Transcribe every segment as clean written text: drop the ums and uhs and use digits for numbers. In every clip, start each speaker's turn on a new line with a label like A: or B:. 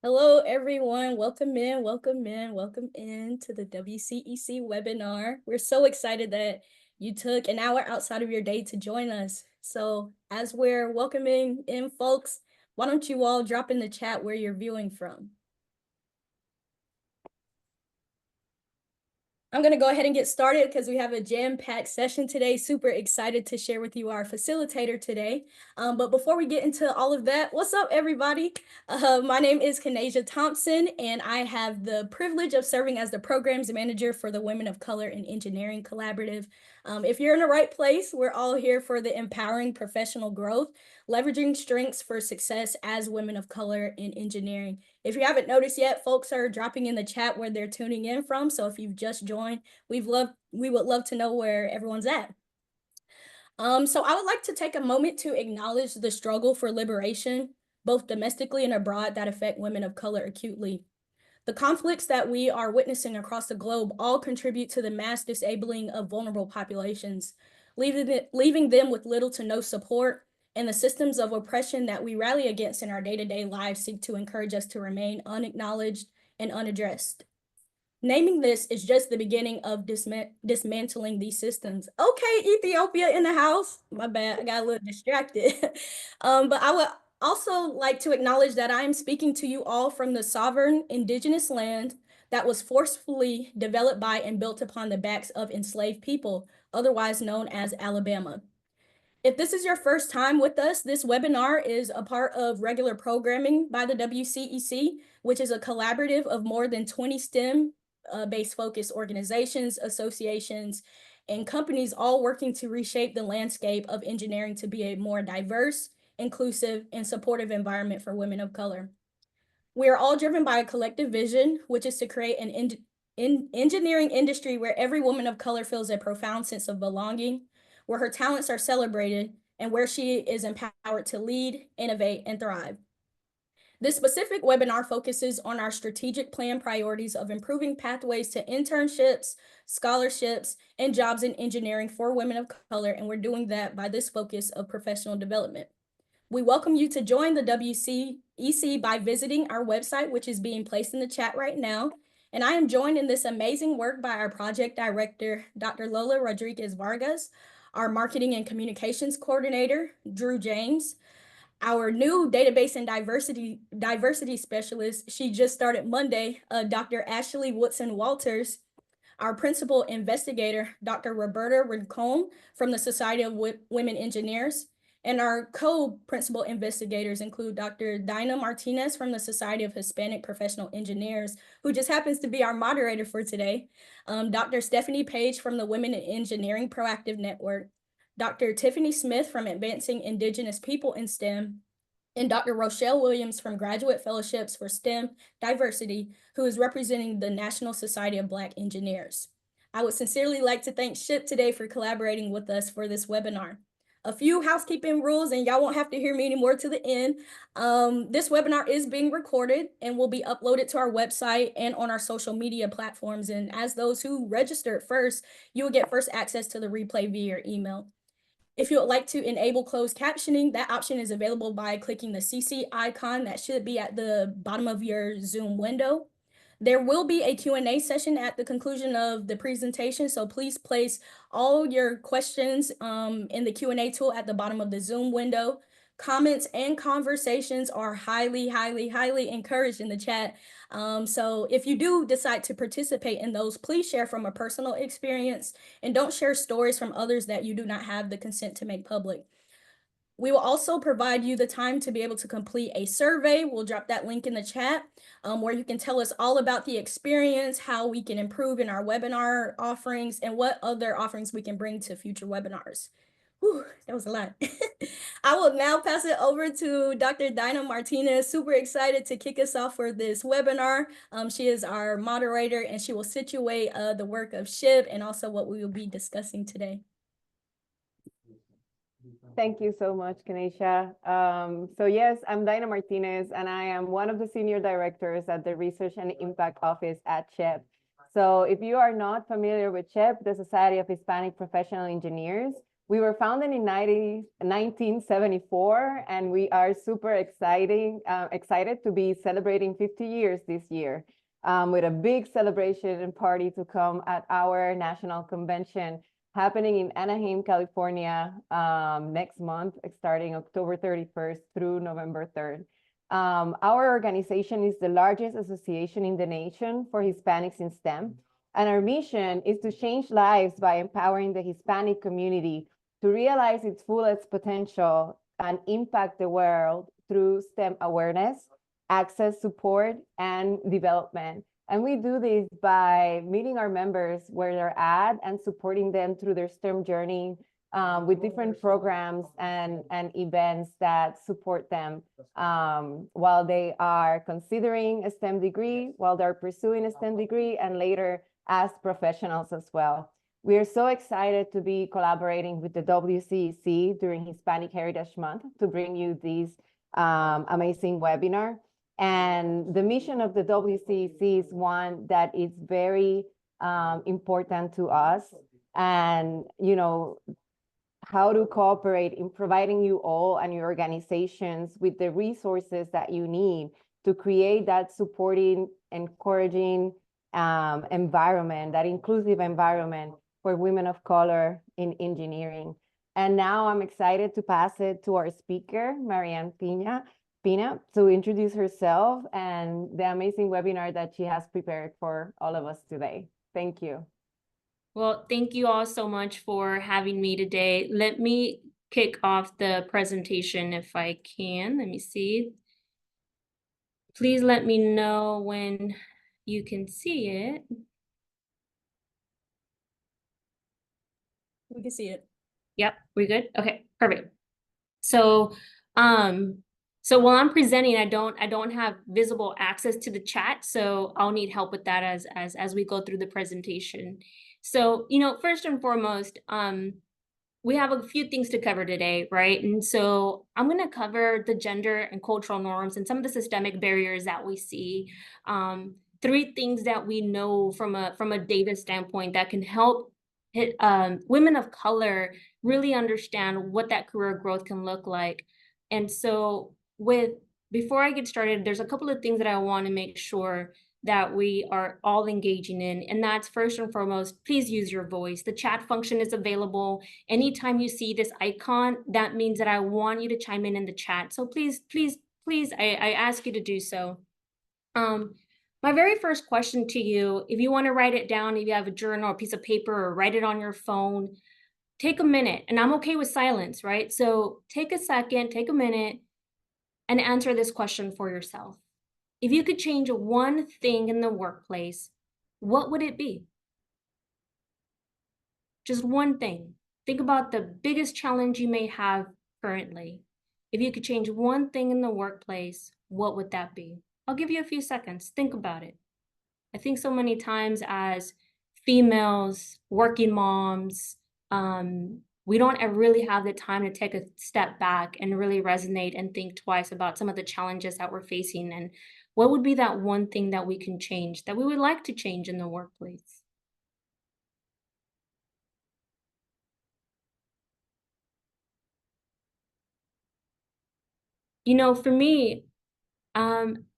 A: Hello, everyone. Welcome in, welcome in, welcome in to the WCEC webinar. We're so excited that you took an hour outside of your day to join us. So as we're welcoming in folks, why don't you all drop in the chat where you're viewing from? I'm going to go ahead and get started because we have a jam-packed session today. Super excited to share with you our facilitator today. But before we get into all of that, what's up, everybody? My name is Kanasia Thompson, and I have the privilege of serving as the programs manager for the Women of Color in Engineering Collaborative. If you're in the right place, we're all here for the empowering professional growth, leveraging strengths for success as women of color in engineering. If you haven't noticed yet, folks are dropping in the chat where they're tuning in from. So if you've just joined, we would love to know where everyone's at. So I would like to take a moment to acknowledge the struggle for liberation, both domestically and abroad, that affect women of color acutely. The conflicts that we are witnessing across the globe all contribute to the mass disabling of vulnerable populations, leaving them with little to no support, and the systems of oppression that we rally against in our day-to-day lives seek to encourage us to remain unacknowledged and unaddressed. Naming this is just the beginning of dismantling these systems. Okay, Ethiopia in the house. My bad, I got a little distracted. But I would also like to acknowledge that I am speaking to you all from the sovereign indigenous land that was forcefully developed by and built upon the backs of enslaved people, otherwise known as Alabama. If this is your first time with us, this webinar is a part of regular programming by the WCEC, which is a collaborative of more than 20 STEM-based focused organizations, associations, and companies all working to reshape the landscape of engineering to be a more diverse, inclusive, and supportive environment for women of color. We are all driven by a collective vision, which is to create an engineering industry where every woman of color feels a profound sense of belonging, where her talents are celebrated, and where she is empowered to lead, innovate, and thrive. This specific webinar focuses on our strategic plan priorities of improving pathways to internships, scholarships, and jobs in engineering for women of color, and we're doing that by this focus of professional development. We welcome you to join the WCEC by visiting our website, which is being placed in the chat right now. And I am joined in this amazing work by our project director, Dr. Lola Rodriguez Vargas, our marketing and communications coordinator, Drew James, our new database and diversity specialist, she just started Monday, Dr. Ashley Woodson Walters, our principal investigator, Dr. Roberta Rincon from the Society of Women Engineers, and our co-principal investigators include Dr. Dinah Martinez from the Society of Hispanic Professional Engineers, who just happens to be our moderator for today, Dr. Stephanie Page from the Women in Engineering Proactive Network, Dr. Tiffany Smith from Advancing Indigenous People in STEM, and Dr. Rochelle Williams from Graduate Fellowships for STEM Diversity, who is representing the National Society of Black Engineers. I would sincerely like to thank SHPE today for collaborating with us for this webinar. A few housekeeping rules, and y'all won't have to hear me anymore to the end. This webinar is being recorded and will be uploaded to our website and on our social media platforms. And as those who registered first, you will get first access to the replay via your email. If you would like to enable closed captioning, that option is available by clicking the CC icon that should be at the bottom of your Zoom window. There will be a Q&A session at the conclusion of the presentation, so please place all your questions in the Q&A tool at the bottom of the Zoom window. Comments and conversations are highly, highly, highly encouraged in the chat. So if you do decide to participate in those, please share from a personal experience and don't share stories from others that you do not have the consent to make public. We will also provide you the time to be able to complete a survey. We'll drop that link in the chat where you can tell us all about the experience, how we can improve in our webinar offerings, and what other offerings we can bring to future webinars. Whew, that was a lot. I will now pass it over to Dr. Dinah Martinez. Super excited to kick us off for this webinar. She is our moderator, and she will situate the work of SHPE and also what we will be discussing today.
B: Thank you so much, Kanisha. So yes, I'm Dinah Martinez, and I am one of the senior directors at the Research and Impact Office at SHPE. So if you are not familiar with SHPE, the Society of Hispanic Professional Engineers, We were founded in 1974, and we are super excited to be celebrating 50 years this year, with a big celebration and party to come at our national convention happening in Anaheim, California, next month, starting October 31st through November 3rd. Our organization is the largest association in the nation for Hispanics in STEM, and our mission is to change lives by empowering the Hispanic community to realize its fullest potential and impact the world through STEM awareness, access, support, and development. And we do this by meeting our members where they're at and supporting them through their STEM journey, with different programs and events that support them while they are considering a STEM degree, while they're pursuing a STEM degree, and later as professionals as well. We are so excited to be collaborating with the WCEC during Hispanic Heritage Month to bring you this amazing webinar. And the mission of the WCEC is one that is very important to us. And, you know, how to cooperate in providing you all and your organizations with the resources that you need to create that supporting, encouraging environment, that inclusive environment for women of color in engineering. And now I'm excited to pass it to our speaker, Maryanne Piña, to introduce herself and the amazing webinar that she has prepared for all of us today. Thank you.
C: Well, thank you all so much for having me today. Let me kick off the presentation if I can. Let me see. Please let me know when you can see it.
A: We can see it.
C: Yep, we good? Okay, perfect. So while I'm presenting, I don't have visible access to the chat, so I'll need help with that as we go through the presentation. So, you know, first and foremost, we have a few things to cover today, right? And so I'm going to cover the gender and cultural norms and some of the systemic barriers that we see. 3 things that we know from a data standpoint that can help women of color really understand what that career growth can look like. And so before I get started, there's a couple of things that I want to make sure that we are all engaging in. And that's first and foremost, please use your voice. The chat function is available. Anytime you see this icon, that means that I want you to chime in the chat. So please, I ask you to do so. My very first question to you, if you want to write it down, if you have a journal or a piece of paper or write it on your phone, take a minute. And I'm okay with silence, right? So take a second, take a minute, and answer this question for yourself. If you could change one thing in the workplace, what would it be? Just one thing. Think about the biggest challenge you may have currently. If you could change one thing in the workplace, what would that be? I'll give you a few seconds. Think about it. I think so many times as females, working moms, we don't really have the time to take a step back and really resonate and think twice about some of the challenges that we're facing. And what would be that one thing that we can change, that we would like to change in the workplace? You know, for me,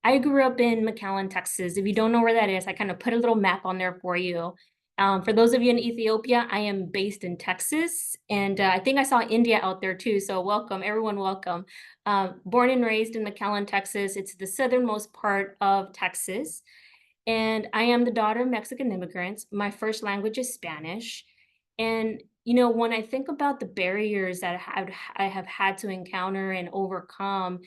C: I grew up in McAllen, Texas. If you don't know where that is, I kind of put a little map on there for you. For those of you in Ethiopia, I am based in Texas, and I think I saw India out there too, so welcome, everyone welcome. Born and raised in McAllen, Texas. It's the southernmost part of Texas, and I am the daughter of Mexican immigrants. My first language is Spanish, and you know, when I think about the barriers that I have had to encounter and overcome,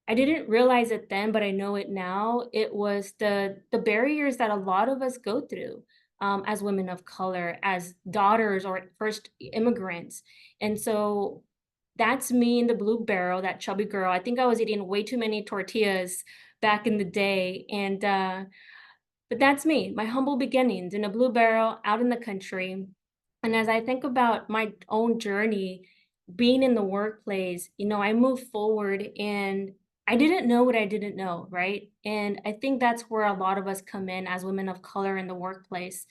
C: I didn't realize it then, but I know it now. It was the barriers that a lot of us go through as women of color, as daughters or first immigrants. And so that's me in the blue barrel, that chubby girl. I think I was eating way too many tortillas back in the day. And but that's me, my humble beginnings in a blue barrel out in the country. And as I think about my own journey, being in the workplace, you know, I moved forward and I didn't know what I didn't know, right? And I think that's where a lot of us come in as women of color in the workplace.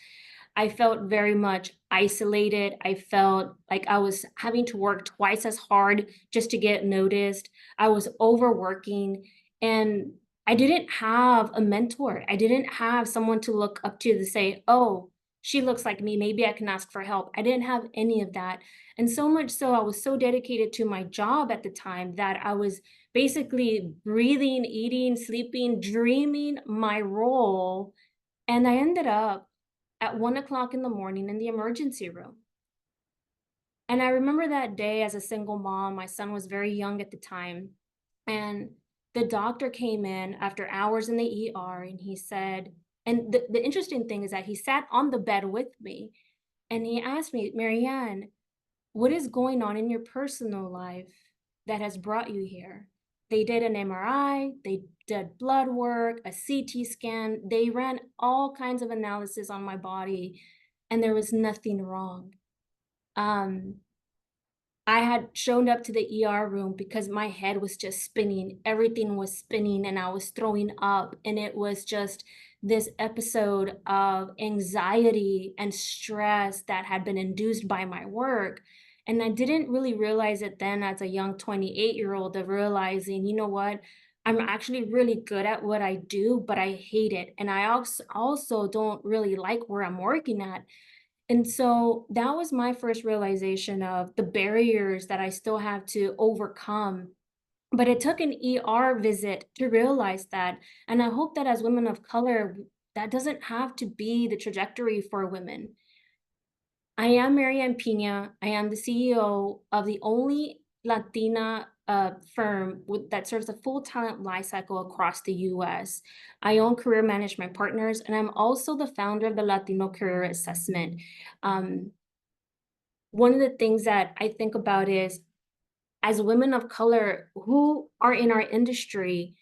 C: I felt very much isolated. I felt like I was having to work twice as hard just to get noticed. I was overworking, and I didn't have a mentor. I didn't have someone to look up to say, oh, she looks like me. Maybe I can ask for help. I didn't have any of that. And so much so, I was so dedicated to my job at the time that I was basically breathing, eating, sleeping, dreaming my role. And I ended up at 1 o'clock in the morning in the emergency room. And I remember that day as a single mom, my son was very young at the time. And the doctor came in after hours in the ER and he said, and the interesting thing is that he sat on the bed with me and he asked me, Maryanne, what is going on in your personal life that has brought you here? They did an MRI, they did blood work, a CT scan, they ran all kinds of analysis on my body, and there was nothing wrong. I had shown up to the ER room because my head was just spinning. Everything was spinning and I was throwing up. And it was just this episode of anxiety and stress that had been induced by my work. And I didn't really realize it then as a young 28-year-old of realizing, you know what? I'm actually really good at what I do, but I hate it. And I also don't really like where I'm working at. And so that was my first realization of the barriers that I still have to overcome. But it took an ER visit to realize that. And I hope that as women of color, that doesn't have to be the trajectory for women. I am Maryanne Piña. I am the CEO of the only Latina firm that serves the full talent lifecycle across the US. I own Career Management Partners, and I'm also the founder of the Latino Career Assessment. One of the things that I think about is, as women of color who are in our industry,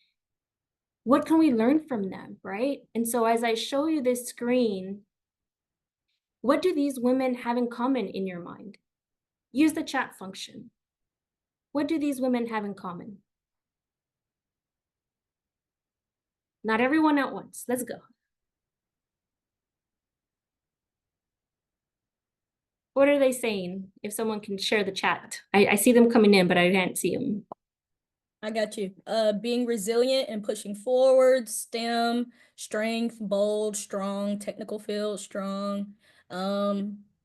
C: what can we learn from them, right? And so as I show you this screen, what do these women have in common in your mind? Use the chat function. What do these women have in common? Not everyone at once. Let's go. What are they saying? If someone can share the chat. I see them coming in, but I can't see them.
A: I got you. Being resilient and pushing forward, STEM, strength, bold, strong, technical field, strong.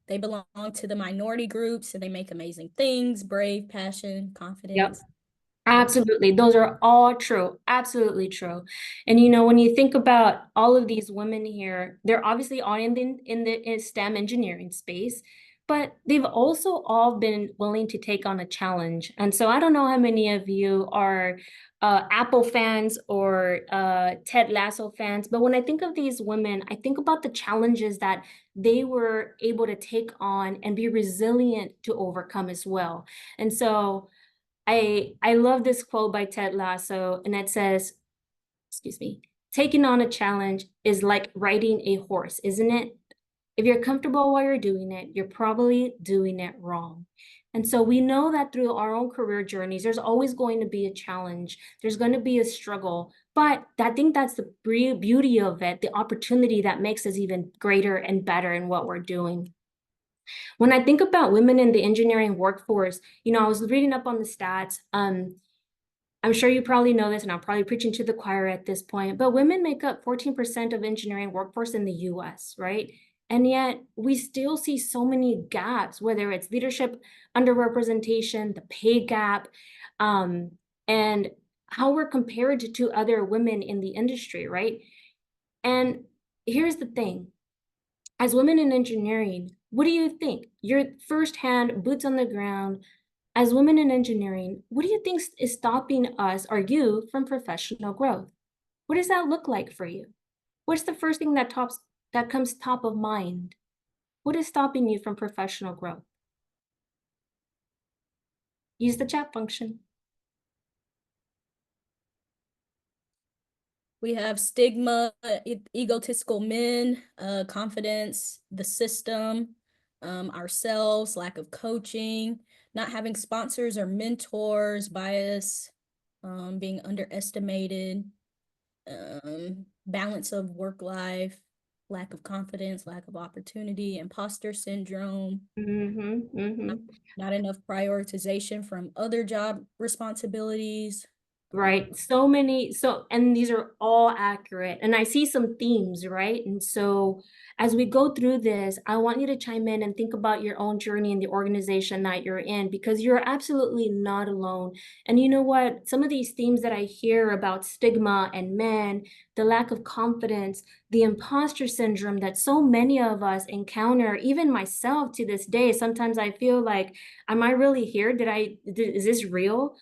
A: They belong to the minority groups and they make amazing things, brave, passion,
C: Yep.
A: confidence.
C: Absolutely. Those are all true. Absolutely true. And you know, when you think about all of these women here, they're obviously all in the STEM engineering space, but they've also all been willing to take on a challenge. And so I don't know how many of you are Apple fans or Ted Lasso fans, but when I think of these women, I think about the challenges that they were able to take on and be resilient to overcome as well. And so I love this quote by Ted Lasso, and it says, excuse me, taking on a challenge is like riding a horse, isn't it? If you're comfortable while you're doing it, you're probably doing it wrong. And so we know that through our own career journeys, there's always going to be a challenge. There's going to be a struggle. But I think that's the beauty of it, the opportunity that makes us even greater and better in what we're doing. When I think about women in the engineering workforce, you know, I was reading up on the stats. I'm sure you probably know this, and I'm probably preaching to the choir at this point, but women make up 14% of engineering workforce in the US, right? And yet we still see so many gaps, whether it's leadership underrepresentation, the pay gap, and how we're compared to other women in the industry, right? And here's the thing. As women in engineering, what do you think? Your firsthand boots on the ground. As women in engineering, what do you think is stopping us or you from professional growth? What does that look like for you? What's the first thing that comes top of mind? What is stopping you from professional growth? Use the chat function.
A: We have stigma, egotistical men, confidence, the system, ourselves, lack of coaching, not having sponsors or mentors, bias, being underestimated, balance of work life, lack of confidence, lack of opportunity, imposter syndrome, not enough prioritization from other job responsibilities.
C: Right. So many, and these are all accurate. And I see some themes, right? And so as we go through this, I want you to chime in and think about your own journey in the organization that you're in, because you're absolutely not alone. And you know what? Some of these themes that I hear about stigma and men, the lack of confidence, the imposter syndrome that so many of us encounter, even myself to this day, sometimes I feel like, am I really here? Is this real?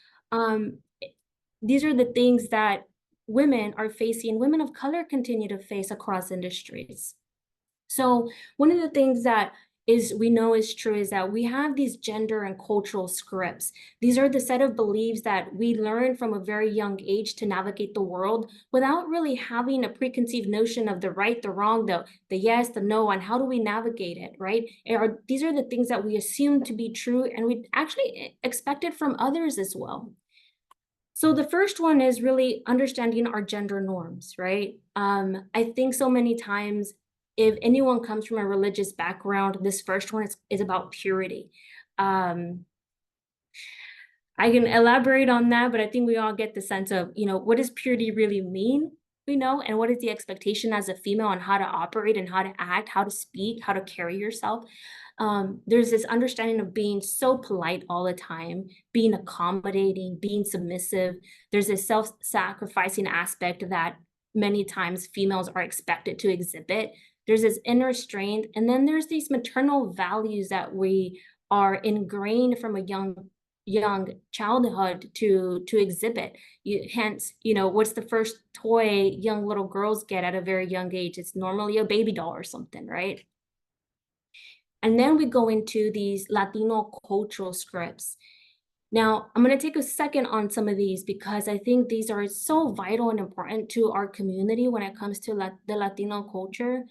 C: These are the things that women are facing, women of color continue to face across industries. So one of the things that we know is true is that we have these gender and cultural scripts. These are the set of beliefs that we learn from a very young age to navigate the world without really having a preconceived notion of the right, the wrong, the yes, the no, and how do we navigate it, right? These are the things that we assume to be true, and we actually expect it from others as well. So the first one is really understanding our gender norms, right? I think so many times, if anyone comes from a religious background, this first one is about purity. I can elaborate on that, but I think we all get the sense of, what does purity really mean? And what is the expectation as a female on how to operate and how to act, how to speak, how to carry yourself. There's this understanding of being so polite all the time, being accommodating, being submissive. There's this self-sacrificing aspect that many times females are expected to exhibit. There's this inner strength, and then there's these maternal values that we are ingrained from a young childhood to exhibit. Hence, what's the first toy young little girls get at a very young age? It's normally a baby doll or something, right? And then we go into these Latino cultural scripts. Now, I'm going to take a second on some of these because I think these are so vital and important to our community when it comes to the Latino culture.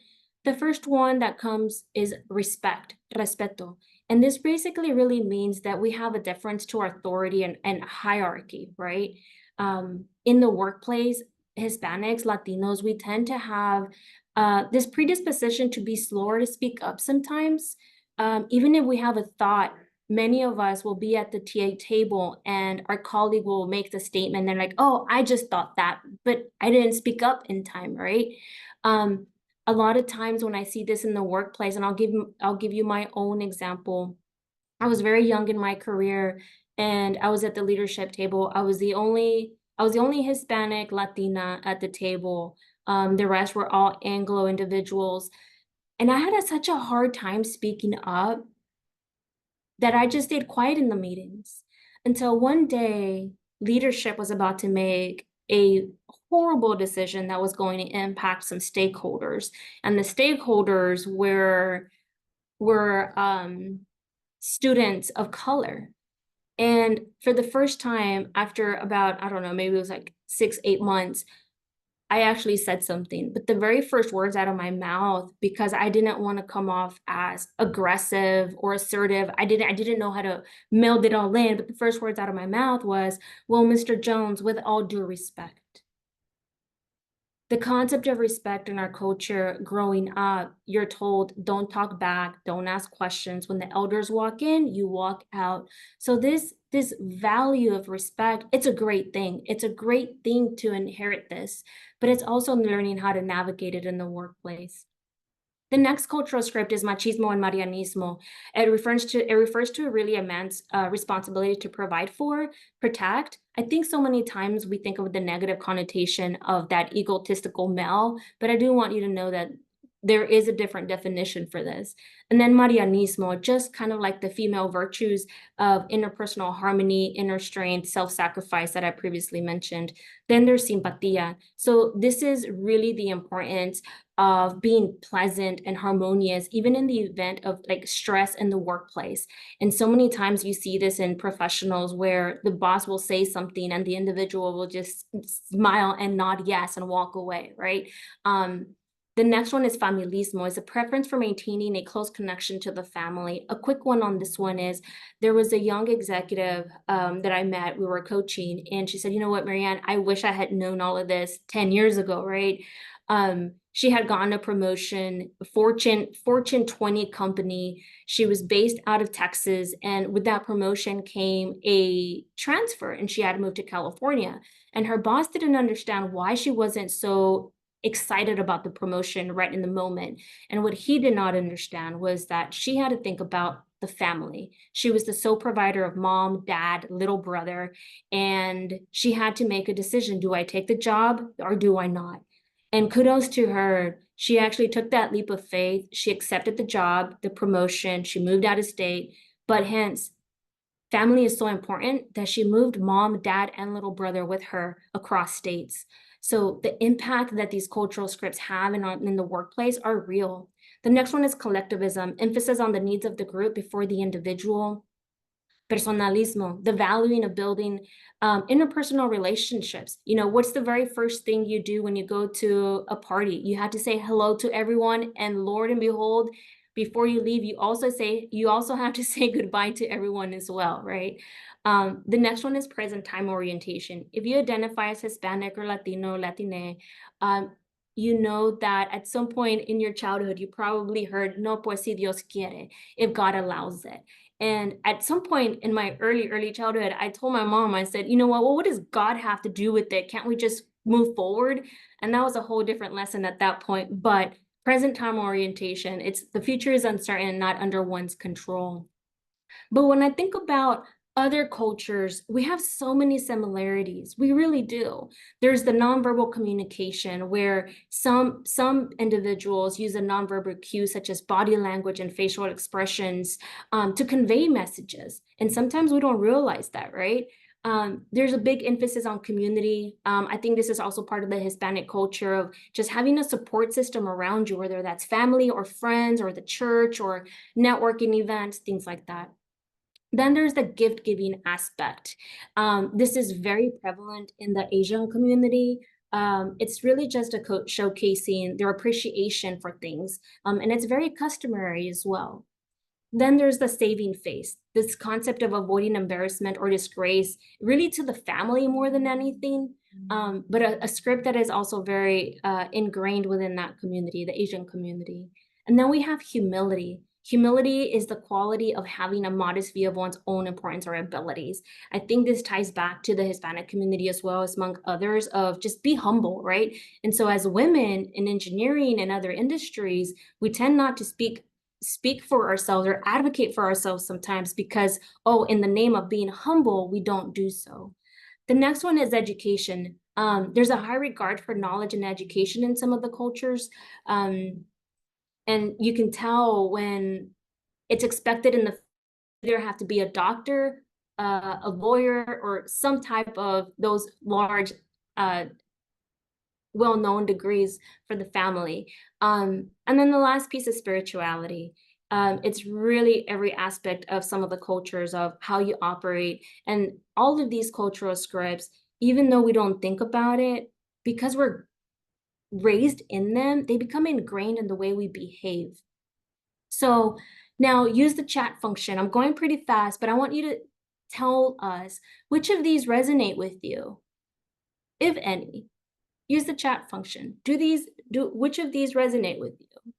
C: The first one that comes is respect, respeto. And this basically really means that we have a deference to authority and hierarchy, right? In the workplace, Hispanics, Latinos, we tend to have this predisposition to be slower to speak up sometimes. Even if we have a thought, many of us will be at the TA table and our colleague will make the statement. They're like, oh, I just thought that, but I didn't speak up in time, right? A lot of times when I see this in the workplace, and I'll give you my own example. I was very young in my career and I was at the leadership table. I was the only Hispanic Latina at the table. The rest were all Anglo individuals. And I had such a hard time speaking up that I just stayed quiet in the meetings until one day leadership was about to make a horrible decision that was going to impact some stakeholders. And the stakeholders were students of color. And for the first time, after about, I don't know, maybe it was like 6-8 months, I actually said something. But the very first words out of my mouth, because I didn't want to come off as aggressive or assertive, I didn't know how to meld it all in. But the first words out of my mouth was, well, Mr. Jones, with all due respect. The concept of respect in our culture growing up, you're told, don't talk back, don't ask questions. When the elders walk in, you walk out. So this value of respect, it's a great thing. It's a great thing to inherit this, but it's also learning how to navigate it in the workplace. The next cultural script is machismo and marianismo. It refers to really a man's responsibility to provide for, protect. I think so many times we think of the negative connotation of that egotistical male, but I do want you to know that there is a different definition for this. And then marianismo, just kind of like the female virtues of interpersonal harmony, inner strength, self-sacrifice that I previously mentioned. Then there's simpatia. So this is really the importance of being pleasant and harmonious, even in the event of like stress in the workplace. And so many times you see this in professionals where the boss will say something and the individual will just smile and nod yes and walk away, right? The next one is familismo. It's a preference for maintaining a close connection to the family. A quick one on this one is there was a young executive that I met, we were coaching, and she said, you know what, Maryanne, I wish I had known all of this 10 years ago, right? She had gotten a promotion, Fortune 20 company. She was based out of Texas, and with that promotion came a transfer, and she had to move to California. And her boss didn't understand why she wasn't so excited about the promotion right in the moment. And what he did not understand was that she had to think about the family. She was the sole provider of mom, dad, little brother, and she had to make a decision. Do I take the job or do I not? And kudos to her. She actually took that leap of faith. She accepted the job, the promotion. She moved out of state, but hence, family is so important that she moved mom, dad, and little brother with her across states. So the impact that these cultural scripts have in the workplace are real. The next one is collectivism, emphasis on the needs of the group before the individual. Personalismo, the valuing of building interpersonal relationships. You know, what's the very first thing you do when you go to a party? You have to say hello to everyone, and Lord and behold, before you leave, you also have to say goodbye to everyone as well, right? The next one is present time orientation. If you identify as Hispanic or Latino, Latine, you know that at some point in your childhood, you probably heard, no, pues si Dios quiere, if God allows it. And at some point in my early childhood, I told my mom, I said, you know what does God have to do with it? Can't we just move forward? And that was a whole different lesson at that point. But present time orientation, the future is uncertain, not under one's control. But when I think about other cultures, we have so many similarities. We really do. There's the nonverbal communication where some individuals use a nonverbal cue such as body language and facial expressions to convey messages. And sometimes we don't realize that, right? There's a big emphasis on community. I think this is also part of the Hispanic culture of just having a support system around you, whether that's family or friends or the church or networking events, things like that. Then there's the gift giving aspect. This is very prevalent in the Asian community. It's really just a showcasing their appreciation for things. And it's very customary as well. Then there's the saving face, this concept of avoiding embarrassment or disgrace, really to the family more than anything. But a script that is also very ingrained within that community, the Asian community. And then we have humility. Humility is the quality of having a modest view of one's own importance or abilities. I think this ties back to the Hispanic community as well as among others of just be humble, right? And so as women in engineering and other industries, we tend not to speak for ourselves or advocate for ourselves sometimes because, oh, in the name of being humble, we don't do so. The next one is education. There's a high regard for knowledge and education in some of the cultures. And you can tell when it's expected in the either have to be a doctor, a lawyer, or some type of those large, well-known degrees for the family. And then the last piece is spirituality. It's really every aspect of some of the cultures of how you operate. And all of these cultural scripts, even though we don't think about it, because we're raised in them, they become ingrained in the way we behave. So now use the chat function. I'm going pretty fast, but I want you to tell us which of these resonate with you, if any. Use the chat function. Which of these resonate with you?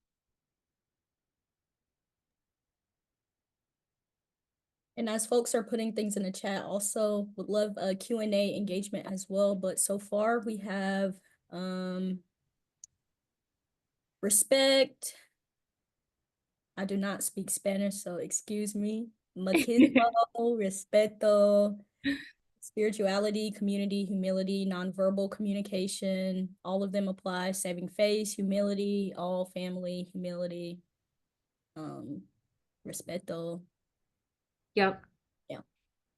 A: And as folks are putting things in the chat, also would love a Q&A engagement as well. But so far we have respect. I do not speak Spanish, so excuse me. Machismo, respeto, spirituality, community, humility, nonverbal communication, all of them apply. Saving face, humility, all family, humility, respeto.
C: Yep.
A: Yeah.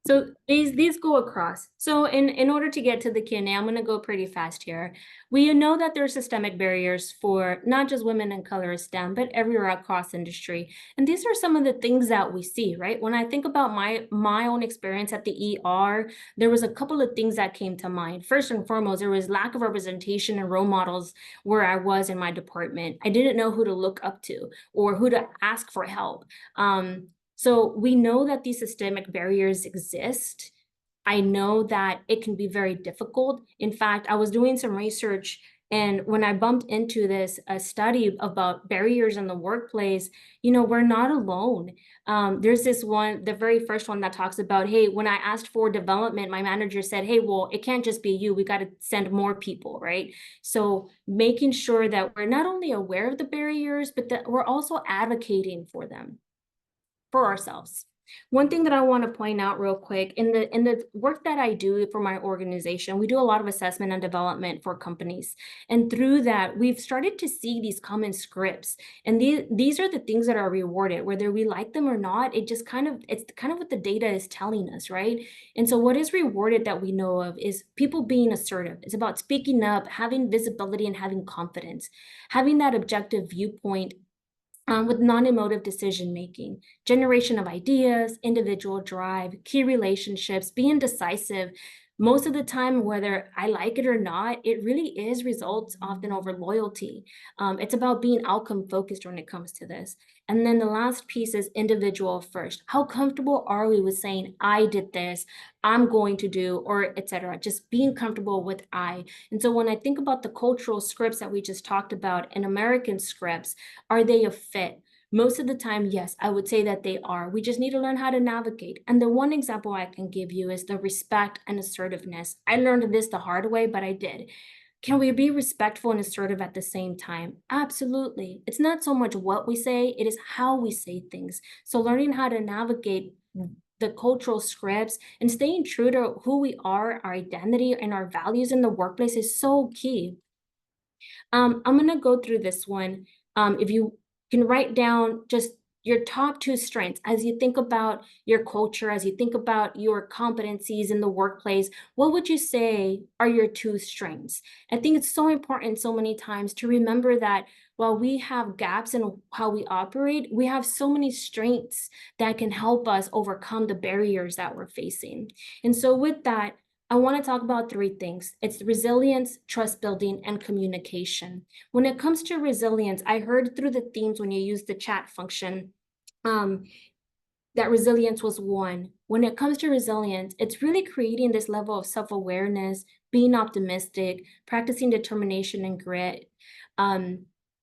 C: So these go across. So in order to get to the Q&A, I'm going to go pretty fast here. We know that there are systemic barriers for not just women in color STEM, but everywhere across industry. And these are some of the things that we see, right? When I think about my own experience at the ER, there was a couple of things that came to mind. First and foremost, there was lack of representation and role models where I was in my department. I didn't know who to look up to or who to ask for help. So we know that these systemic barriers exist. I know that it can be very difficult. In fact, I was doing some research And when I bumped into this a study about barriers in the workplace, we're not alone. There's this one, the very first one that talks about, hey, when I asked for development, my manager said, hey, well, it can't just be you. We got to send more people, right? So making sure that we're not only aware of the barriers, but that we're also advocating for them, for ourselves. One thing that I want to point out real quick, in the work that I do for my organization, we do a lot of assessment and development for companies. And through that, we've started to see these common scripts. And these are the things that are rewarded, whether we like them or not. It's kind of what the data is telling us, right? And so what is rewarded that we know of is people being assertive. It's about speaking up, having visibility, and having confidence, having that objective viewpoint, with non-emotive decision-making, generation of ideas, individual drive, key relationships, being decisive. Most of the time, whether I like it or not, it really is results often over loyalty. It's about being outcome focused when it comes to this. And then the last piece is individual first. How comfortable are we with saying, I did this, I'm going to do, or etc. Just being comfortable with I. And so when I think about the cultural scripts that we just talked about and American scripts, are they a fit? Most of the time, yes, I would say that they are. We just need to learn how to navigate. And the one example I can give you is the respect and assertiveness. I learned this the hard way, but I did. Can we be respectful and assertive at the same time? Absolutely. It's not so much what we say, it is how we say things. So learning how to navigate the cultural scripts and staying true to who we are, our identity, and our values in the workplace is so key. I'm going to go through this one. If you can write down just your top 2 strengths as you think about your culture, as you think about your competencies in the workplace, what would you say are your 2 strengths? I think it's so important so many times to remember that while we have gaps in how we operate, we have so many strengths that can help us overcome the barriers that we're facing. And so with that, I want to talk about 3 things. It's resilience, trust building, and communication. When it comes to resilience, I heard through the themes when you use the chat function, that resilience was one. When it comes to resilience, it's really creating this level of self-awareness, being optimistic, practicing determination and grit.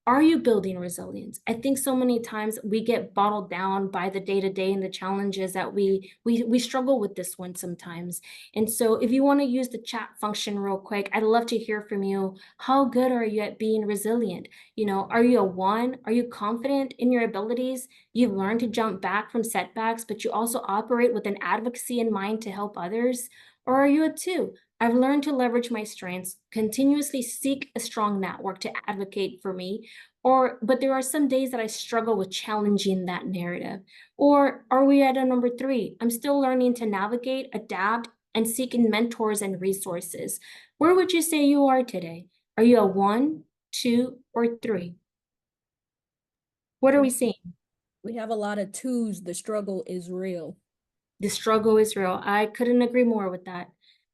C: Are you building resilience? I think so many times we get bottled down by the day-to-day and the challenges that we struggle with this one sometimes. And so if you want to use the chat function real quick, I'd love to hear from you. How good are you at being resilient? Are you a 1? Are you confident in your abilities? You've learned to jump back from setbacks, but you also operate with an advocacy in mind to help others? Or are you a 2? I've learned to leverage my strengths, continuously seek a strong network to advocate for me, but there are some days that I struggle with challenging that narrative. Or are we at a number 3? I'm still learning to navigate, adapt, and seeking mentors and resources. Where would you say you are today? Are you a 1, 2, or 3? What are we seeing?
A: We have a lot of 2s. The struggle is real.
C: The struggle is real. I couldn't agree more with that.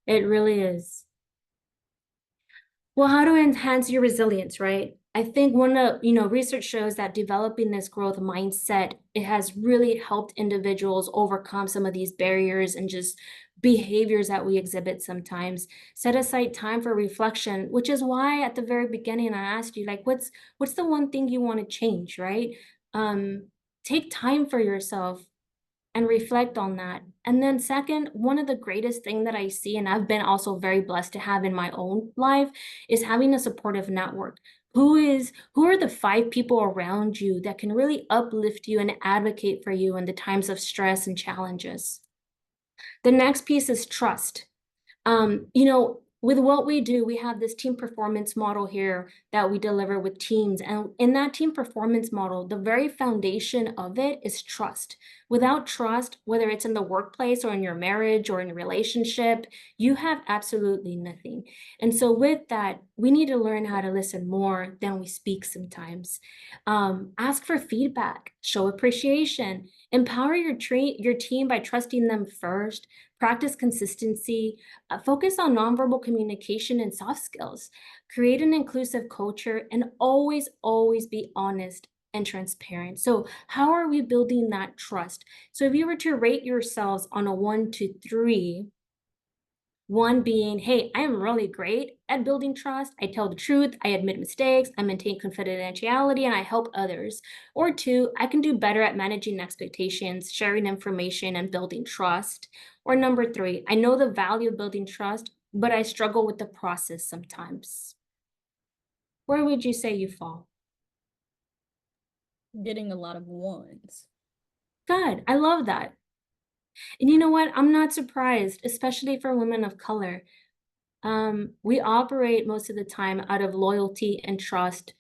C: It really is. Well, how to enhance your resilience, right? I think research shows that developing this growth mindset, it has really helped individuals overcome some of these barriers and just behaviors that we exhibit sometimes. Set aside time for reflection, which is why at the very beginning I asked you, like, what's the one thing you want to change, right? Take time for yourself and reflect on that. And then second, one of the greatest thing that I see, and I've been also very blessed to have in my own life, is having a supportive network. Who are the 5 people around you that can really uplift you and advocate for you in the times of stress and challenges? The next piece is trust. With what we do, we have this team performance model here that we deliver with teams. And in that team performance model, the very foundation of it is trust. Without trust, whether it's in the workplace or in your marriage or in a relationship, you have absolutely nothing. And so with that, we need to learn how to listen more than we speak sometimes. Ask for feedback, show appreciation, empower your team by trusting them first, practice consistency, focus on nonverbal communication and soft skills, create an inclusive culture, and always, always be honest and transparent. So how are we building that trust? So if you were to rate yourselves on a 1 to 3, One being, hey, I am really great at building trust. I tell the truth, I admit mistakes, I maintain confidentiality, and I help others. Or two, I can do better at managing expectations, sharing information, and building trust. Or number three, I know the value of building trust, but I struggle with the process sometimes. Where would you say you fall?
A: Getting a lot of ones.
C: Good. I love that. And you know what? I'm not surprised, especially for women of color. We operate most of the time out of loyalty and trust,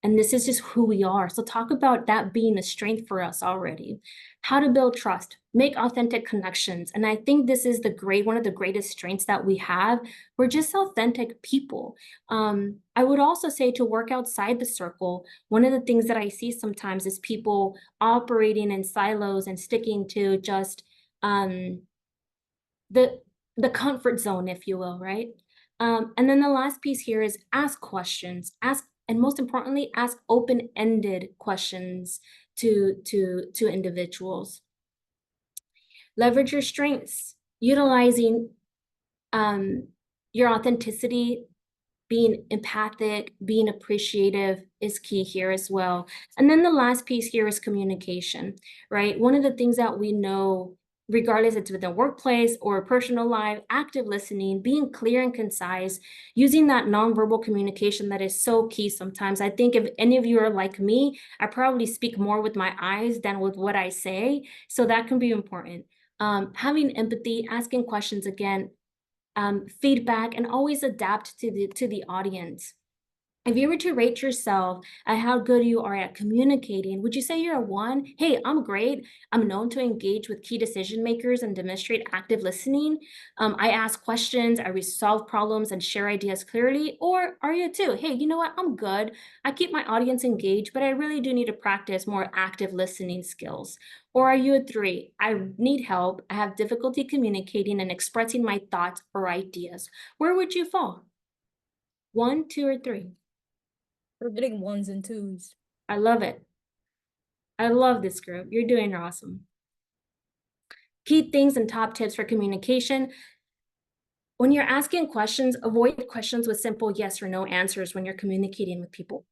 C: and this is just who we are. So talk about that being a strength for us already. How to build trust, make authentic connections. And I think this is one of the greatest strengths that we have. We're just authentic people. I would also say to work outside the circle. One of the things that I see sometimes is people operating in silos and sticking to just um, the the comfort zone, if you will, right? And then the last piece here is ask questions. Ask, and most importantly, ask open-ended questions to individuals. Leverage your strengths, utilizing your authenticity, being empathic, being appreciative is key here as well. And then the last piece here is communication, right? One of the things that we know, regardless it's within a workplace or a personal life, active listening, being clear and concise, using that nonverbal communication that is so key sometimes. I think if any of you are like me, I probably speak more with my eyes than with what I say. So that can be important. Having empathy, asking questions again, feedback, and always adapt to the audience. If you were to rate yourself at how good you are at communicating, would you say you're a 1? Hey, I'm great. I'm known to engage with key decision makers and demonstrate active listening. I ask questions, I resolve problems and share ideas clearly. Or are you a 2? Hey, you know what? I'm good. I keep my audience engaged, but I really do need to practice more active listening skills. Or are you a 3? I need help. I have difficulty communicating and expressing my thoughts or ideas. Where would you fall? 1, 2, or 3?
A: We're getting ones and twos.
C: I love it. I love this group. You're doing awesome. Key things and top tips for communication. When you're asking questions, avoid questions with simple yes or no answers when you're communicating with people.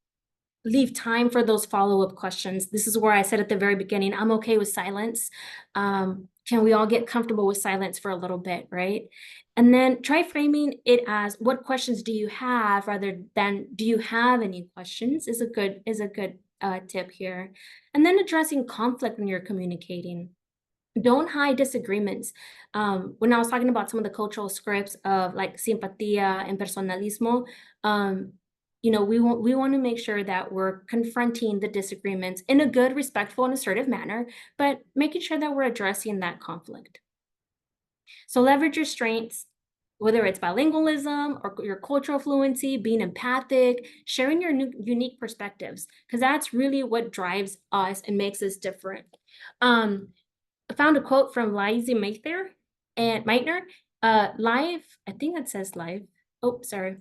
C: Leave time for those follow-up questions. This is where I said at the very beginning, I'm okay with silence. Can we all get comfortable with silence for a little bit, right? And then try framing it as what questions do you have rather than do you have any questions is a good tip here. And then addressing conflict when you're communicating. Don't hide disagreements. When I was talking about some of the cultural scripts of like simpatía and personalismo, we want to make sure that we're confronting the disagreements in a good, respectful, and assertive manner, but making sure that we're addressing that conflict. So leverage your strengths, whether it's bilingualism or your cultural fluency, being empathic, sharing your unique perspectives, because that's really what drives us and makes us different. I found a quote from Lizzie Meitner. Life, I think that says life. Oh, sorry.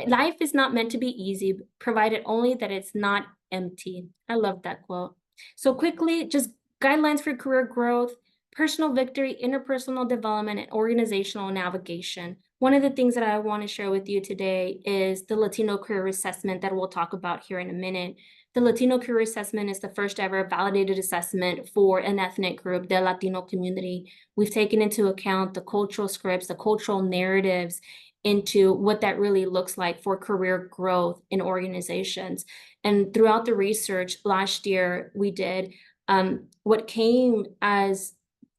C: Life is not meant to be easy, provided only that it's not empty. I love that quote. So quickly, just guidelines for career growth, personal victory, interpersonal development, and organizational navigation. One of the things that I want to share with you today is the Latino Career Assessment that we'll talk about here in a minute. The Latino Career Assessment is the first ever validated assessment for an ethnic group, the Latino community. We've taken into account the cultural scripts, the cultural narratives, into what that really looks like for career growth in organizations. And throughout the research last year we did, what came as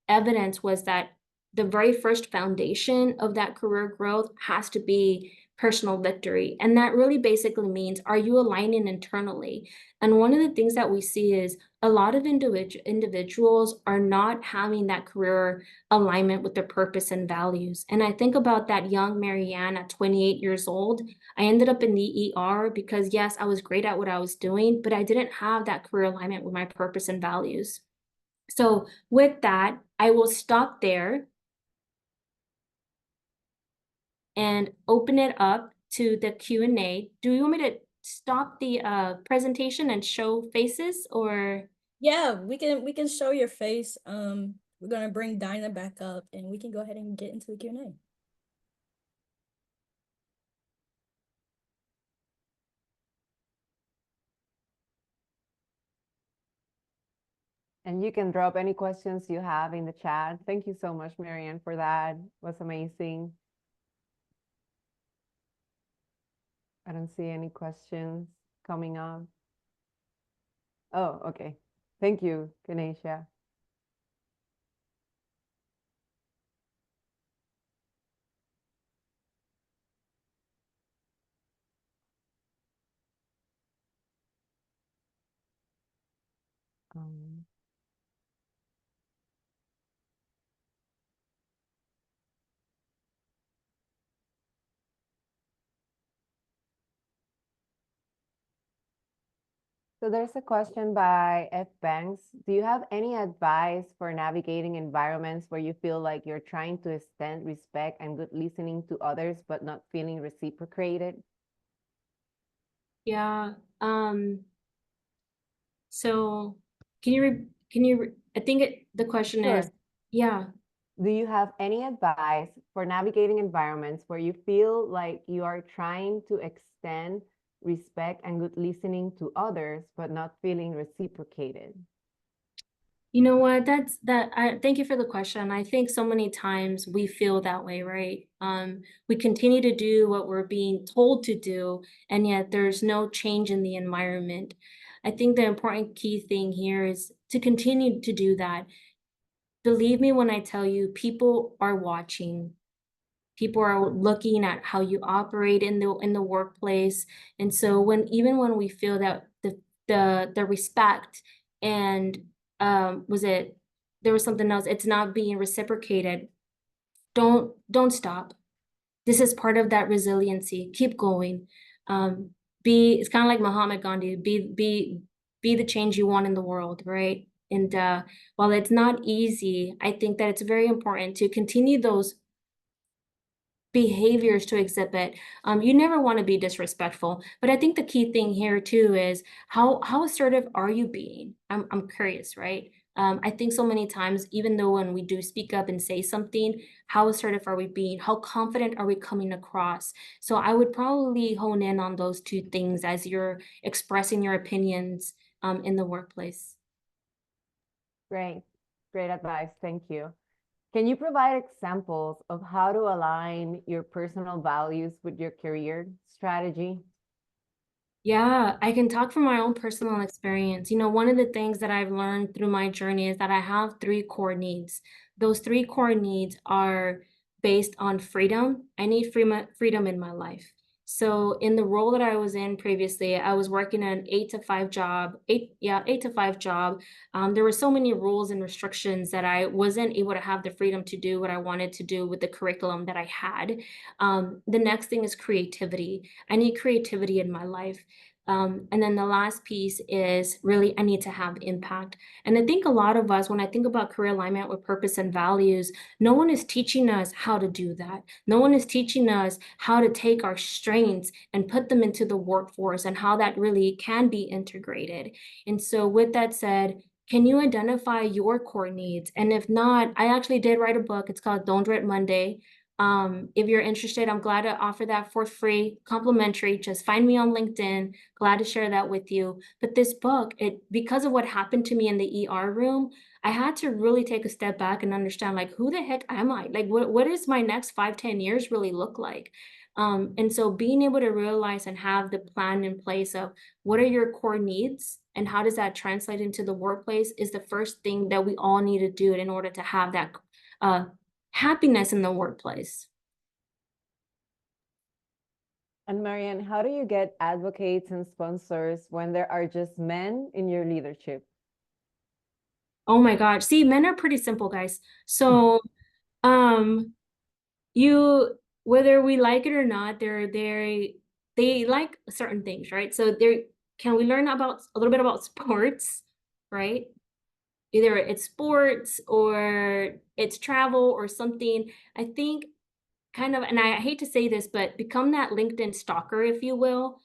C: evidence was that the very first foundation of that career growth has to be personal victory. And that really basically means, are you aligning internally? And one of the things that we see is a lot of individuals are not having that career alignment with their purpose and values. And I think about that young Maryanne at 28 years old. I ended up in the ER because yes, I was great at what I was doing, but I didn't have that career alignment with my purpose and values. So with that, I will stop there and open it up to the Q&A. Do you want me to stop the presentation and show faces, or?
A: Yeah, we can show your face. we're gonna bring Dinah back up and we can go ahead and get into the Q&A.
B: And you can drop any questions you have in the chat. Thank you so much, Maryanne, for that. It was amazing. I don't see any questions coming up. Oh, okay. Thank you, Ganesha. Um, So there's a question by F. Banks. Do you have any advice for navigating environments where you feel like you're trying to extend respect and good listening to others, but not feeling reciprocated?
C: Yeah. So I think the question is,
B: Sure.
C: yeah.
B: Do you have any advice for navigating environments where you feel like you are trying to extend respect and good listening to others, but not feeling reciprocated?
C: You know what? Thank you for the question. I think so many times we feel that way, right? We continue to do what we're being told to do, and yet there's no change in the environment. I think the important key thing here is to continue to do that. Believe me when I tell you, people are watching. People are looking at how you operate in the workplace. And so even when we feel that the respect and there was something else, it's not being reciprocated, don't stop. This is part of that resiliency. Keep going. It's kind of like Muhammad Gandhi, be the change you want in the world, right? And while it's not easy, I think that it's very important to continue those behaviors to exhibit. You never want to be disrespectful, but I think the key thing here too is how assertive are you being? I'm curious, right? I think so many times, even though when we do speak up and say something, how assertive are we being? How confident are we coming across? So I would probably hone in on those two things as you're expressing your opinions in the workplace.
B: Great. Great advice. Thank you. Can you provide examples of how to align your personal values with your career strategy?
C: Yeah, I can talk from my own personal experience. You know, one of the things that I've learned through my journey is that I have three core needs. Those three core needs are based on freedom. I need freedom in my life. So in the role that I was in previously, I was working an 8 to 5 job, 8 to 5 job. There were so many rules and restrictions that I wasn't able to have the freedom to do what I wanted to do with the curriculum that I had. The next thing is creativity. I need creativity in my life. And then the last piece is really, I need to have impact. And I think a lot of us, when I think about career alignment with purpose and values, no one is teaching us how to do that. No one is teaching us how to take our strengths and put them into the workforce and how that really can be integrated. And so with that said, can you identify your core needs? And if not, I actually did write a book. It's called Don't Dread Monday. If you're interested, I'm glad to offer that for free, complimentary. Just find me on LinkedIn. Glad to share that with you. But this book, because of what happened to me in the ER room, I had to really take a step back and understand, like, who the heck am I? Like, what does my next 5-10 years really look like? And so being able to realize and have the plan in place of what are your core needs and how does that translate into the workplace is the first thing that we all need to do in order to have that happiness in the workplace.
B: And Maryanne, how do you get advocates and sponsors when there are just men in your leadership?
C: Oh my gosh. See, men are pretty simple, guys. So, whether we like it or not, they like certain things, right? So can we learn about a little bit about sports, right? Either it's sports or it's travel or something. I think kind of, and I hate to say this, but become that LinkedIn stalker, if you will.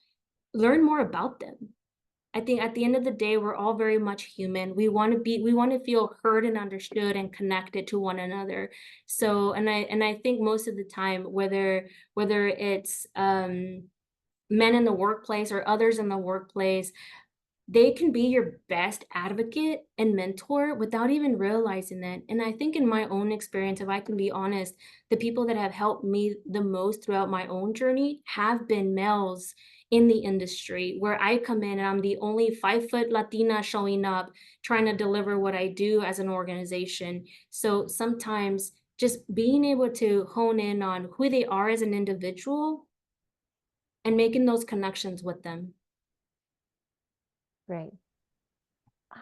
C: Learn more about them. I think at the end of the day, we're all very much human. We want to feel heard and understood and connected to one another. So, and I think most of the time, whether it's men in the workplace or others in the workplace, they can be your best advocate and mentor without even realizing it. And I think in my own experience, if I can be honest, the people that have helped me the most throughout my own journey have been males in the industry, where I come in and I'm the only 5-foot Latina showing up, trying to deliver what I do as an organization. So sometimes just being able to hone in on who they are as an individual and making those connections with them.
B: Great.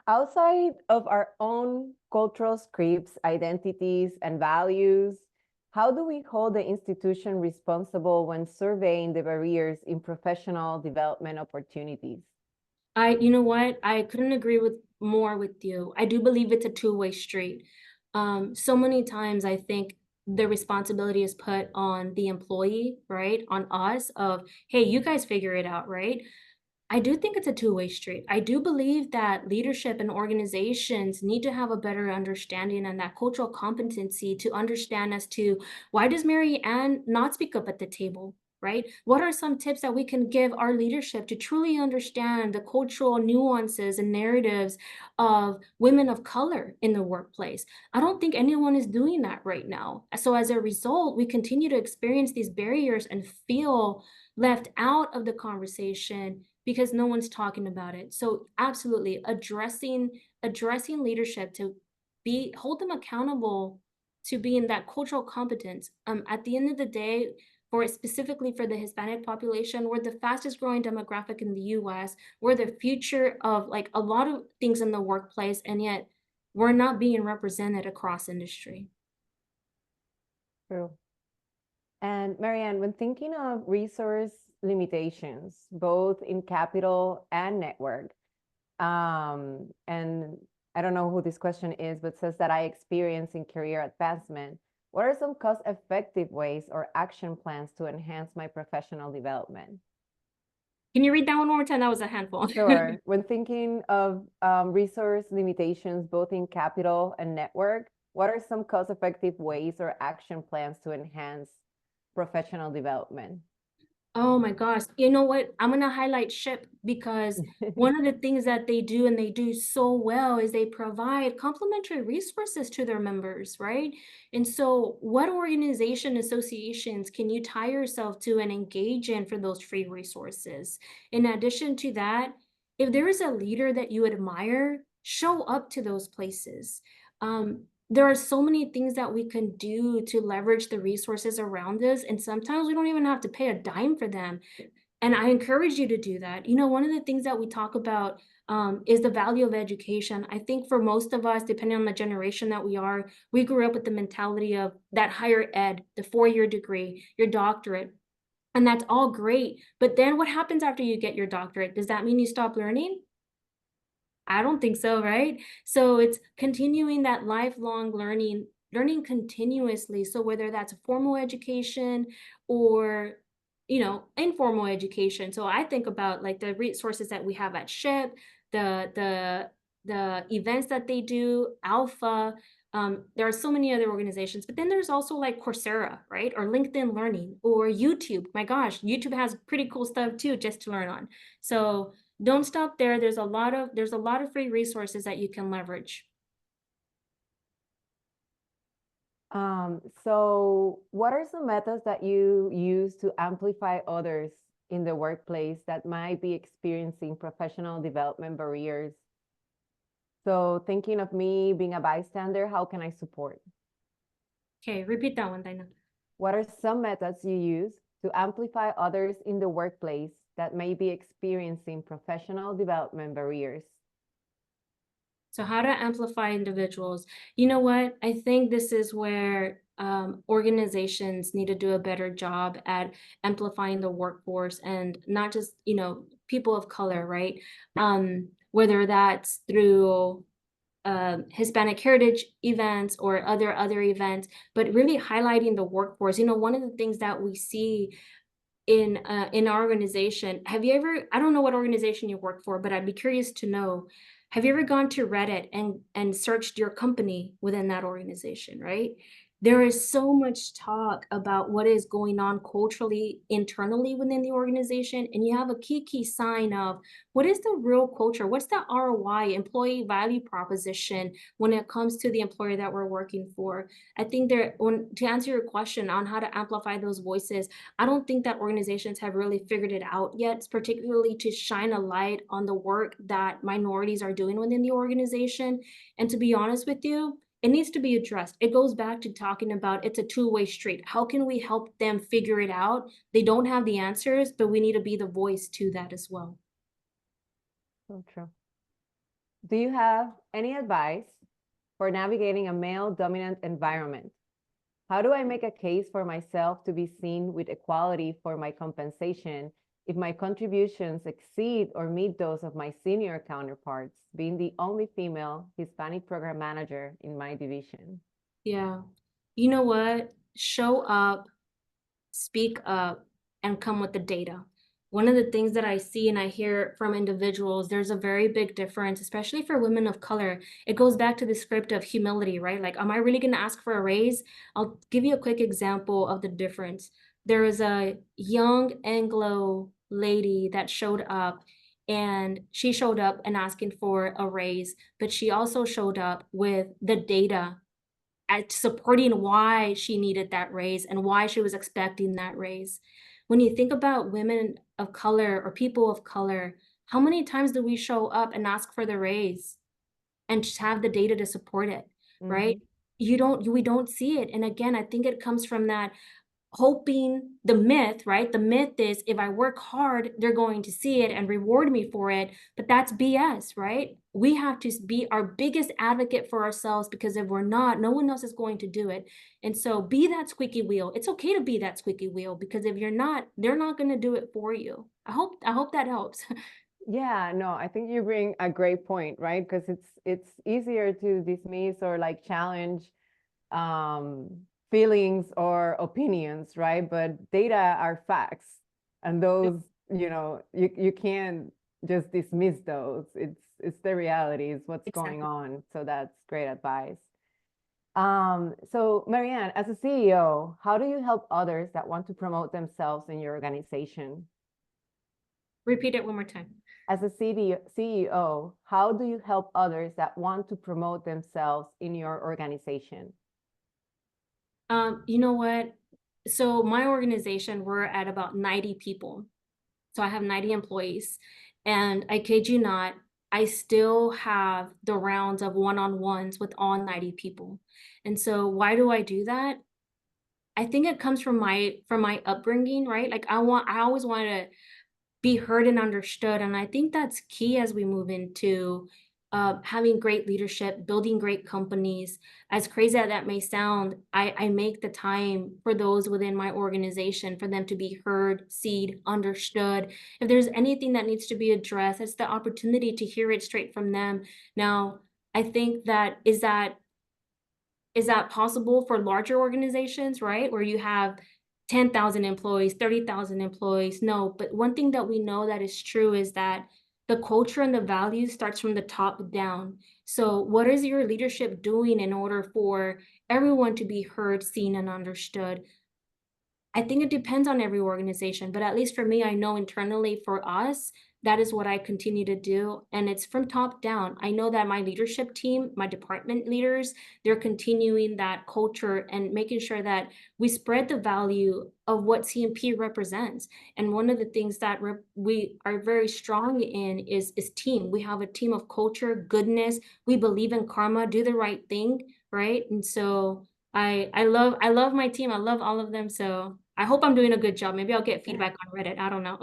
B: Outside of our own cultural scripts, identities, and values, how do we hold the institution responsible when surveying the barriers in professional development opportunities?
C: You know what? I couldn't agree more with you. I do believe it's a two-way street. So many times I think the responsibility is put on the employee, right? On us of, hey, you guys figure it out, right? I do think it's a two-way street. I do believe that leadership and organizations need to have a better understanding and that cultural competency to understand as to why does Maryanne not speak up at the table, right? What are some tips that we can give our leadership to truly understand the cultural nuances and narratives of women of color in the workplace? I don't think anyone is doing that right now. So as a result, we continue to experience these barriers and feel left out of the conversation because no one's talking about it. So absolutely addressing leadership to hold them accountable to being that cultural competence. At the end of the day, specifically for the Hispanic population, we're the fastest growing demographic in the US. We're the future of like a lot of things in the workplace, and yet we're not being represented across industry.
B: True. And Maryanne, when thinking of resource limitations, both in capital and network, and I don't know who this question is, but says that I experience in career advancement, what are some cost-effective ways or action plans to enhance my professional development?
C: Can you read that one more time? That was a handful.
B: Sure. When thinking of resource limitations, both in capital and network, what are some cost-effective ways or action plans to enhance professional development?
C: Oh my gosh. You know what? I'm going to highlight SHIP because one of the things that they do and they do so well is they provide complimentary resources to their members, right? And so what organization associations can you tie yourself to and engage in for those free resources? In addition to that, if there is a leader that you admire, show up to those places. There are so many things that we can do to leverage the resources around us, and sometimes we don't even have to pay a dime for them. And I encourage you to do that. You know, one of the things that we talk about is the value of education. I think for most of us, depending on the generation that we grew up with the mentality of that higher ed, the 4-year degree, your doctorate, and that's all great. But then what happens after you get your doctorate? Does that mean you stop learning? I don't think so, right? So it's continuing that lifelong learning continuously. So whether that's formal education or, informal education. So I think about like the resources that we have at SHIP, the events that they do, Alpha. There are so many other organizations, but then there's also like Coursera, right? Or LinkedIn Learning or YouTube. My gosh, YouTube has pretty cool stuff too, just to learn on. So don't stop there. There's a lot of free resources that you can leverage.
B: So what are some methods that you use to amplify others in the workplace that might be experiencing professional development barriers? So thinking of me being a bystander, how can I support?
C: Okay, repeat that one, Dina.
B: What are some methods you use to amplify others in the workplace that may be experiencing professional development barriers?
C: So how to amplify individuals. You know what? I think this is where organizations need to do a better job at amplifying the workforce and not just, people of color, right? Whether that's through Hispanic Heritage events or other events, but really highlighting the workforce. One of the things that we see in our organization, have you ever, I don't know what organization you work for, but I'd be curious to know, have you ever gone to Reddit and searched your company within that organization, right? There is so much talk about what is going on culturally, internally within the organization, and you have a key sign of what is the real culture? What's the ROI, employee value proposition, when it comes to the employer that we're working for? I think to answer your question on how to amplify those voices, I don't think that organizations have really figured it out yet, particularly to shine a light on the work that minorities are doing within the organization. And to be honest with you, it needs to be addressed. It goes back to talking about it's a two-way street. How can we help them figure it out? They don't have the answers, but we need to be the voice to that as well.
B: So true. Do you have any advice for navigating a male-dominant environment? How do I make a case for myself to be seen with equality for my compensation if my contributions exceed or meet those of my senior counterparts, being the only female Hispanic program manager in my division?
C: Yeah. You know what? Show up, speak up, and come with the data. One of the things that I see and I hear from individuals, there's a very big difference, especially for women of color. It goes back to the script of humility, right? Like, am I really going to ask for a raise? I'll give you a quick example of the difference. There was a young Anglo lady that showed up, and she showed up and asking for a raise, but she also showed up with the data at supporting why she needed that raise and why she was expecting that raise. When you think about women of color or people of color, how many times do we show up and ask for the raise and just have the data to support it, right? We don't see it. And again, I think it comes from that hoping, the myth, right? The myth is if I work hard, they're going to see it and reward me for it. But that's BS, right? We have to be our biggest advocate for ourselves, because if we're not, no one else is going to do it. And so be that squeaky wheel. It's okay to be that squeaky wheel, because if you're not, they're not going to do it for you. I hope that helps.
B: Yeah, no, I think you bring a great point, right? Because it's easier to dismiss or like challenge feelings or opinions, right? But data are facts, and those, you can't just dismiss those. It's the reality, it's what's going on. So that's great advice. So Maryanne, as a CEO, how do you help others that want to promote themselves in your organization?
C: Repeat it one more time.
B: As a CEO, how do you help others that want to promote themselves in your organization?
C: You know what? So my organization, we're at about 90 people. So I have 90 employees, and I kid you not, I still have the rounds of one-on-ones with all 90 people. And so why do I do that? I think it comes from my upbringing, right? Like I always want to be heard and understood. And I think that's key as we move into having great leadership, building great companies. As crazy as that may sound, I make the time for those within my organization for them to be heard, seen, understood. If there's anything that needs to be addressed, it's the opportunity to hear it straight from them. Now, I think is that possible for larger organizations, right? Where you have 10,000 employees, 30,000 employees? No, but one thing that we know that is true is that the culture and the values starts from the top down. So what is your leadership doing in order for everyone to be heard, seen, and understood? I think it depends on every organization, but at least for me, I know internally for us, that is what I continue to do. And it's from top down. I know that my leadership team, my department leaders, they're continuing that culture and making sure that we spread the value of what CMP represents. And one of the things that we are very strong in is team. We have a team of culture, goodness. We believe in karma, do the right thing, right? And so I love my team. I love all of them. So I hope I'm doing a good job. Maybe I'll get feedback on Reddit. I don't know.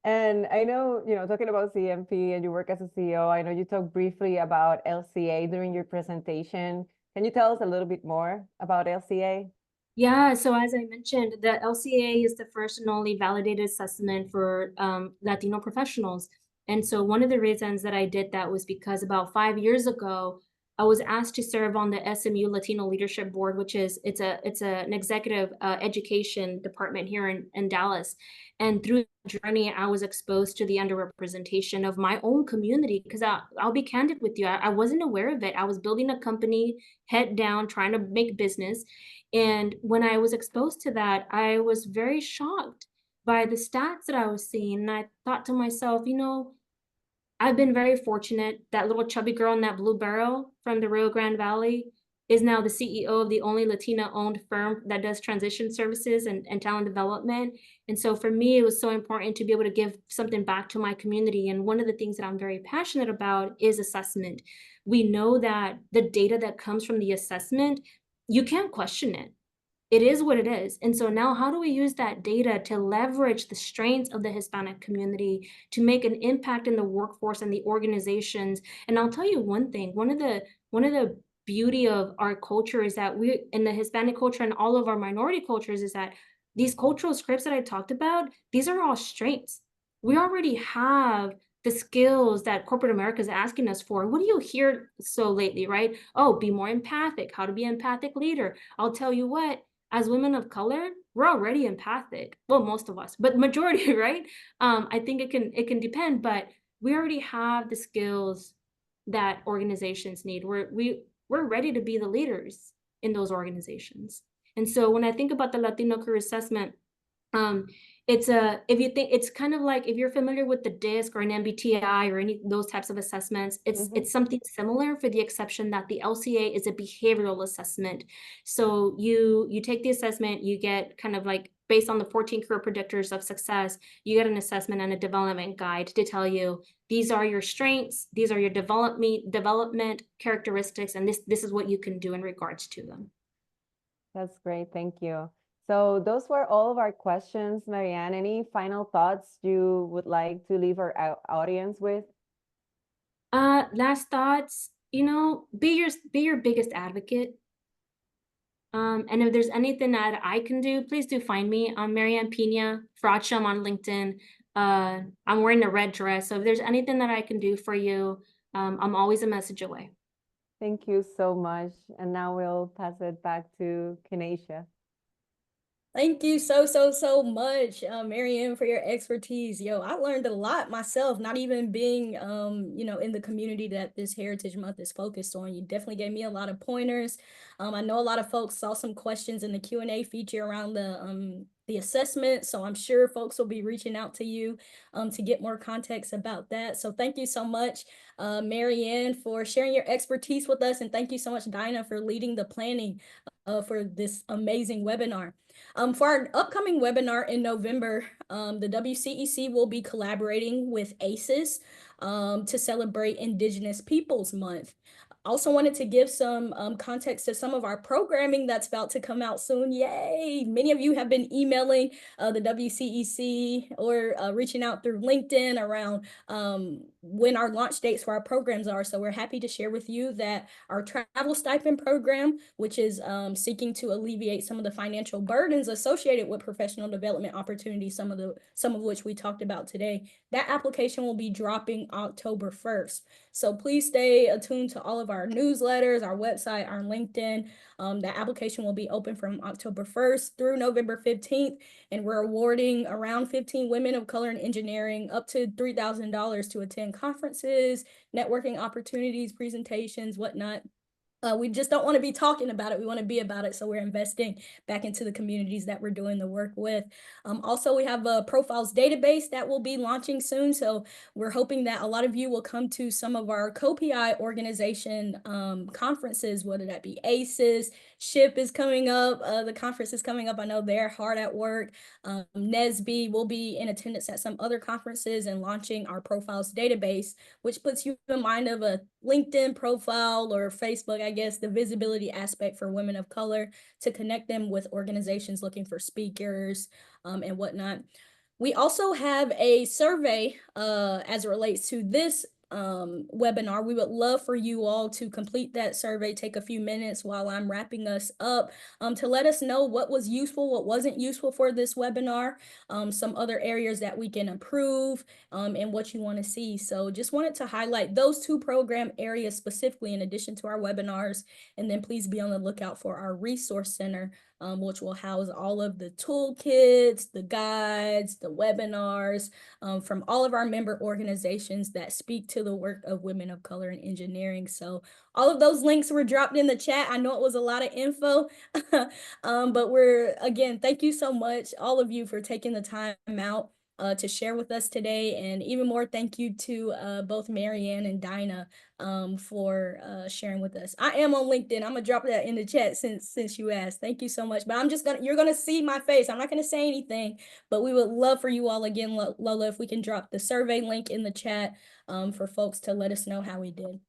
B: And I know, talking about CMP and you work as a CEO, I know you talked briefly about LCA during your presentation. Can you tell us a little bit more about LCA?
C: Yeah, so as I mentioned, the LCA is the first and only validated assessment for Latino professionals. And so one of the reasons that I did that was because about 5 years ago, I was asked to serve on the SMU Latino Leadership Board, which is an executive education department here in Dallas. And through the journey, I was exposed to the underrepresentation of my own community. Because I'll be candid with you, I wasn't aware of it. I was building a company, head down, trying to make business. And when I was exposed to that, I was very shocked by the stats that I was seeing. And I thought to myself, I've been very fortunate. That little chubby girl in that blue barrel from the Rio Grande Valley is now the CEO of the only Latina-owned firm that does transition services and talent development. And so for me, it was so important to be able to give something back to my community. And one of the things that I'm very passionate about is assessment. We know that the data that comes from the assessment, you can't question it. It is what it is. And so now how do we use that data to leverage the strengths of the Hispanic community to make an impact in the workforce and the organizations? And I'll tell you one thing, one of the beauty of our culture is that we, in the Hispanic culture and all of our minority cultures, is that these cultural scripts that I talked about, these are all strengths. We already have the skills that corporate America is asking us for. What do you hear so lately, right? Oh, be more empathic, how to be an empathic leader. I'll tell you what, as women of color, we're already empathic. Well, most of us, but majority, right? I think it can depend, but we already have the skills that organizations need. We're ready to be the leaders in those organizations. And so when I think about the Latino Career Assessment, if you think, it's kind of like if you're familiar with the DISC or an MBTI or any of those types of assessments, it's something similar, for the exception that the LCA is a behavioral assessment. So you take the assessment, you get kind of like, based on the 14 career predictors of success, you get an assessment and a development guide to tell you these are your strengths, these are your development characteristics, and this is what you can do in regards to them.
B: That's great. Thank you. So those were all of our questions, Maryanne. Any final thoughts you would like to leave our audience with?
C: Last thoughts, be your biggest advocate. And if there's anything that I can do, please do find me. I'm Maryanne Piña, Fracham on LinkedIn. I'm wearing a red dress, so if there's anything that I can do for you, I'm always a message away.
B: Thank you so much. And now we'll pass it back to Kanasia.
A: Thank you so much, Maryanne, for your expertise. Yo, I learned a lot myself, not even being, in the community that this Heritage Month is focused on. You definitely gave me a lot of pointers. I know a lot of folks saw some questions in the Q&A feature around the assessment, so I'm sure folks will be reaching out to you to get more context about that. So thank you so much, Maryanne, for sharing your expertise with us, and thank you so much, Dinah, for leading the planning for this amazing webinar. For our upcoming webinar in November, the WCEC will be collaborating with ACES to celebrate Indigenous Peoples Month. Also wanted to give some context to some of our programming that's about to come out soon. Yay! Many of you have been emailing the WCEC or reaching out through LinkedIn around when our launch dates for our programs are. So we're happy to share with you that our travel stipend program, which is seeking to alleviate some of the financial burdens associated with professional development opportunities, some of which we talked about today, that application will be dropping October 1st. So please stay attuned to all of our newsletters, our website, our LinkedIn. That application will be open from October 1st through November 15th, and we're awarding around 15 women of color in engineering up to $3,000 to attend conferences, networking opportunities, presentations, whatnot. We just don't want to be talking about it. We want to be about it. So we're investing back into the communities that we're doing the work with. Also, we have a profiles database that will be launching soon. So we're hoping that a lot of you will come to some of our co-PI organization conferences, whether that be ACES, SHIP is coming up. The conference is coming up. I know they're hard at work. NSBE will be in attendance at some other conferences and launching our profiles database, which puts you in mind of a LinkedIn profile or Facebook, I guess, the visibility aspect for women of color to connect them with organizations looking for speakers and whatnot. We also have a survey as it relates to this webinar. We would love for you all to complete that survey, take a few minutes while I'm wrapping us up, to let us know what was useful, what wasn't useful for this webinar, some other areas that we can improve, and what you want to see. So just wanted to highlight those two program areas specifically in addition to our webinars. And then please be on the lookout for our resource center, which will house all of the toolkits, the guides, the webinars, from all of our member organizations that speak to the work of women of color in engineering. So all of those links were dropped in the chat. I know it was a lot of info, but again, thank you so much, all of you, for taking the time out to share with us today. And even more thank you to both Maryanne and Dinah for sharing with us. I am on LinkedIn. I'm gonna drop that in the chat since you asked. Thank you so much. But you're gonna see my face. I'm not gonna say anything, but we would love for you all, again, Lola, if we can drop the survey link in the chat for folks to let us know how we did.